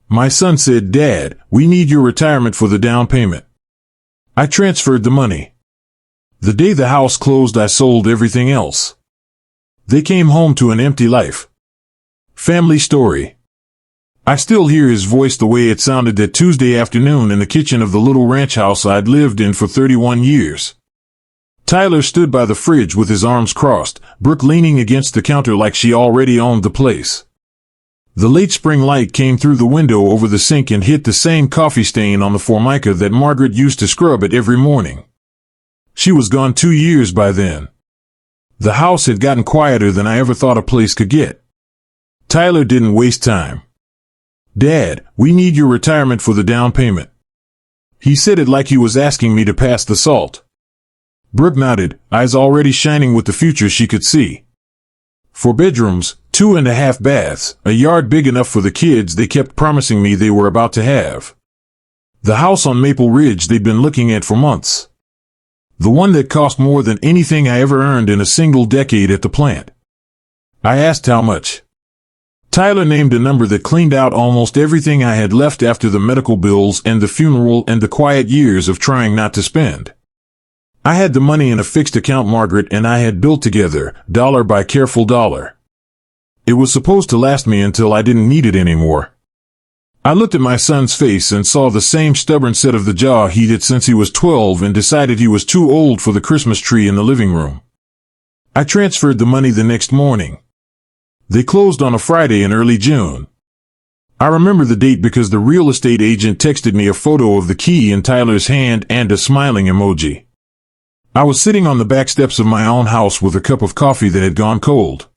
My son said, "Dad, we need your retirement for the down payment." I transferred the money. The day the house closed, I sold everything else. They came home to an empty life. Family story. I still hear his voice the way it sounded that Tuesday afternoon in the kitchen of the little ranch house I'd lived in for 31 years. Tyler stood by the fridge with his arms crossed, Brooke leaning against the counter like she already owned the place. The late spring light came through the window over the sink and hit the same coffee stain on the formica that Margaret used to scrub it every morning. She was gone 2 years by then. The house had gotten quieter than I ever thought a place could get. Tyler didn't waste time. "Dad, we need your retirement for the down payment." He said it like he was asking me to pass the salt. Brooke nodded, eyes already shining with the future she could see. For bedrooms, 2.5 baths, a yard big enough for the kids they kept promising me they were about to have. The house on Maple Ridge they'd been looking at for months. The one that cost more than anything I ever earned in a single decade at the plant. I asked how much. Tyler named a number that cleaned out almost everything I had left after the medical bills and the funeral and the quiet years of trying not to spend. I had the money in a fixed account Margaret and I had built together, dollar by careful dollar. It was supposed to last me until I didn't need it anymore. I looked at my son's face and saw the same stubborn set of the jaw he'd had since he was 12 and decided he was too old for the Christmas tree in the living room. I transferred the money the next morning. They closed on a Friday in early June. I remember the date because the real estate agent texted me a photo of the key in Tyler's hand and a smiling emoji. I was sitting on the back steps of my own house with a cup of coffee that had gone cold.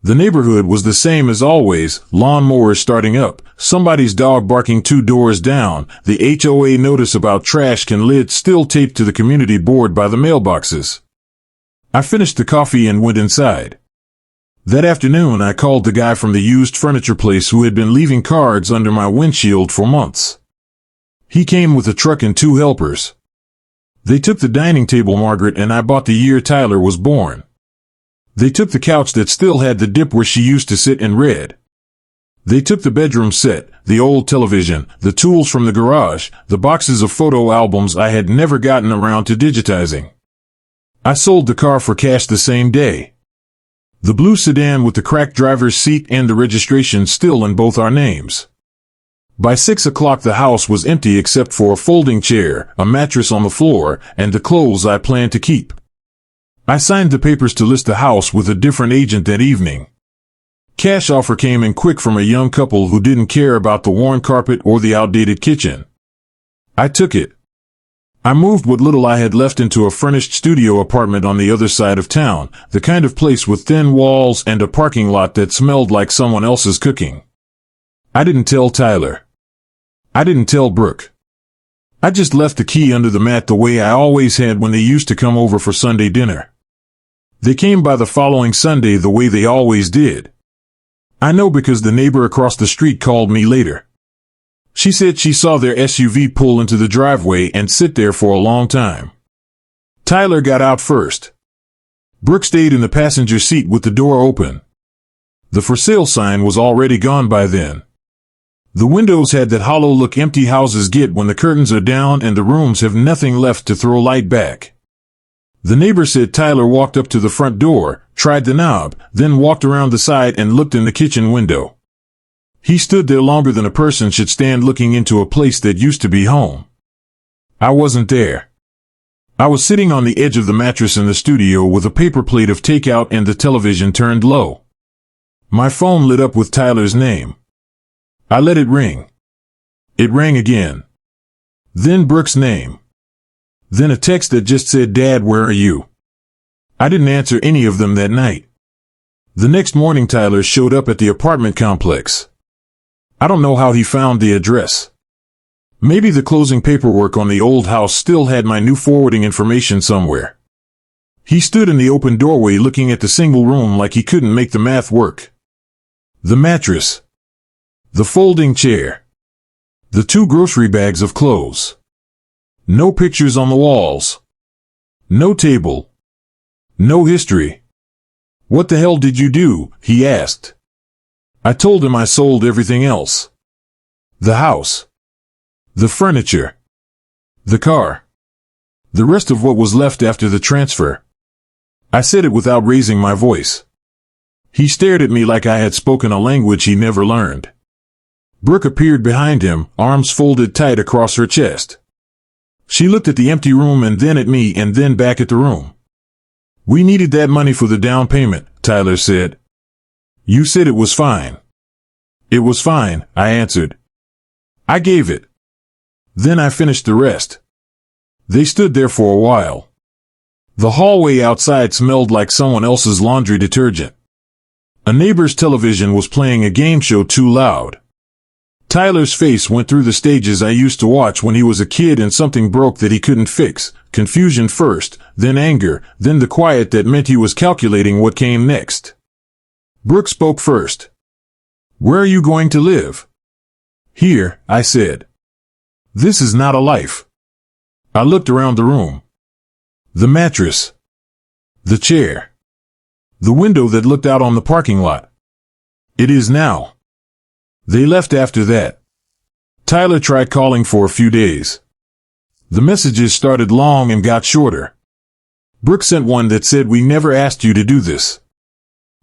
The neighborhood was the same as always, lawnmowers starting up, somebody's dog barking 2 doors down, the HOA notice about trash can lids still taped to the community board by the mailboxes. I finished the coffee and went inside. That afternoon I called the guy from the used furniture place who had been leaving cards under my windshield for months. He came with a truck and 2 helpers. They took the dining table Margaret and I bought the year Tyler was born. They took the couch that still had the dip where she used to sit and read. They took the bedroom set, the old television, the tools from the garage, the boxes of photo albums I had never gotten around to digitizing. I sold the car for cash the same day. The blue sedan with the cracked driver's seat and the registration still in both our names. By 6 o'clock the house was empty except for a folding chair, a mattress on the floor, and the clothes I planned to keep. I signed the papers to list the house with a different agent that evening. Cash offer came in quick from a young couple who didn't care about the worn carpet or the outdated kitchen. I took it. I moved what little I had left into a furnished studio apartment on the other side of town, the kind of place with thin walls and a parking lot that smelled like someone else's cooking. I didn't tell Tyler. I didn't tell Brooke. I just left the key under the mat the way I always had when they used to come over for Sunday dinner. They came by the following Sunday the way they always did. I know because the neighbor across the street called me later. She said she saw their SUV pull into the driveway and sit there for a long time. Tyler got out first. Brooke stayed in the passenger seat with the door open. The for sale sign was already gone by then. The windows had that hollow look empty houses get when the curtains are down and the rooms have nothing left to throw light back. The neighbor said Tyler walked up to the front door, tried the knob, then walked around the side and looked in the kitchen window. He stood there longer than a person should stand looking into a place that used to be home. I wasn't there. I was sitting on the edge of the mattress in the studio with a paper plate of takeout and the television turned low. My phone lit up with Tyler's name. I let it ring. It rang again. Then Brooke's name. Then a text that just said, "Dad, where are you?" I didn't answer any of them that night. The next morning Tyler showed up at the apartment complex. I don't know how he found the address. Maybe the closing paperwork on the old house still had my new forwarding information somewhere. He stood in the open doorway looking at the single room like he couldn't make the math work. The mattress. The folding chair. The 2 grocery bags of clothes. No pictures on the walls. No table. No history. "What the hell did you do?" he asked. I told him I sold everything else. The house. The furniture. The car. The rest of what was left after the transfer. I said it without raising my voice. He stared at me like I had spoken a language he never learned. Brooke appeared behind him, arms folded tight across her chest. She looked at the empty room and then at me and then back at the room. "We needed that money for the down payment," Tyler said. "You said it was fine." "It was fine," I answered. "I gave it. Then I finished the rest." They stood there for a while. The hallway outside smelled like someone else's laundry detergent. A neighbor's television was playing a game show too loud. Tyler's face went through the stages I used to watch when he was a kid and something broke that he couldn't fix. Confusion first, then anger, then the quiet that meant he was calculating what came next. Brooke spoke first. "Where are you going to live?" "Here," I said. "This is not a life." I looked around the room. The mattress. The chair. The window that looked out on the parking lot. It is now. They left after that. Tyler tried calling for a few days. The messages started long and got shorter. Brooke sent one that said, "We never asked you to do this."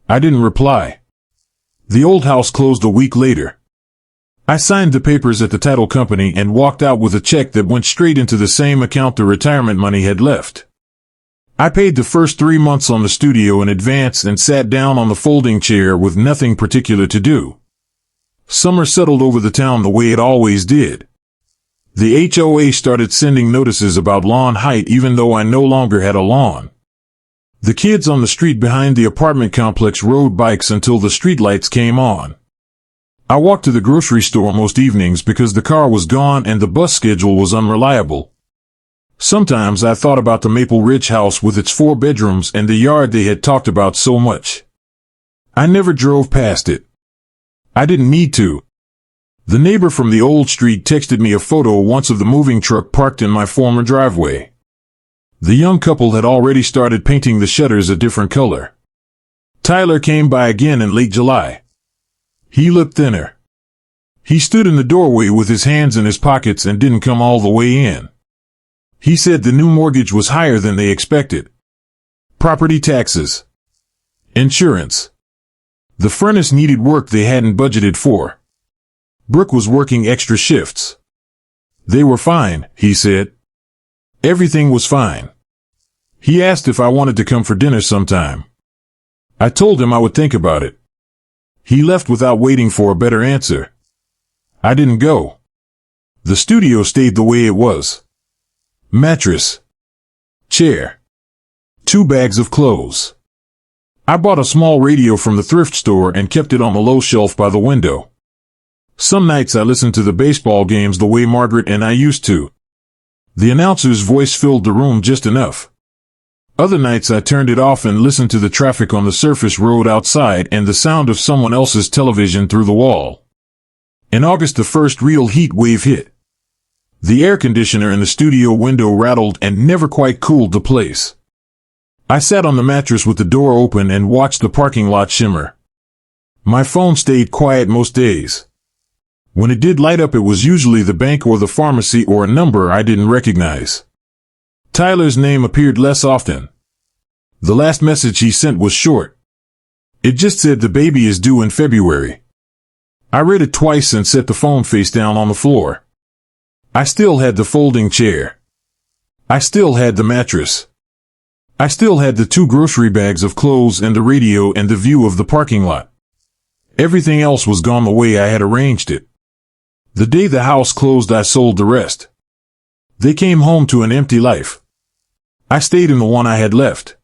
I didn't reply. The old house closed a week later. I signed the papers at the title company and walked out with a check that went straight into the same account the retirement money had left. I paid the first 3 months on the studio in advance and sat down on the folding chair with nothing particular to do. Summer settled over the town the way it always did. The HOA started sending notices about lawn height even though I no longer had a lawn. The kids on the street behind the apartment complex rode bikes until the streetlights came on. I walked to the grocery store most evenings because the car was gone and the bus schedule was unreliable. Sometimes I thought about the Maple Ridge house with its 4 bedrooms and the yard they had talked about so much. I never drove past it. I didn't need to. The neighbor from the old street texted me a photo once of the moving truck parked in my former driveway. The young couple had already started painting the shutters a different color. Tyler came by again in late July. He looked thinner. He stood in the doorway with his hands in his pockets and didn't come all the way in. He said the new mortgage was higher than they expected. Property taxes. Insurance. The furnace needed work they hadn't budgeted for. Brooke was working extra shifts. They were fine, he said. Everything was fine. He asked if I wanted to come for dinner sometime. I told him I would think about it. He left without waiting for a better answer. I didn't go. The studio stayed the way it was. Mattress. Chair. 2 bags of clothes. I bought a small radio from the thrift store and kept it on the low shelf by the window. Some nights I listened to the baseball games the way Margaret and I used to. The announcer's voice filled the room just enough. Other nights I turned it off and listened to the traffic on the surface road outside and the sound of someone else's television through the wall. In August, the first real heat wave hit. The air conditioner in the studio window rattled and never quite cooled the place. I sat on the mattress with the door open and watched the parking lot shimmer. My phone stayed quiet most days. When it did light up, it was usually the bank or the pharmacy or a number I didn't recognize. Tyler's name appeared less often. The last message he sent was short. It just said the baby is due in February. I read it twice and set the phone face down on the floor. I still had the folding chair. I still had the mattress. I still had the 2 grocery bags of clothes and the radio and the view of the parking lot. Everything else was gone the way I had arranged it. The day the house closed, I sold the rest. They came home to an empty life. I stayed in the one I had left.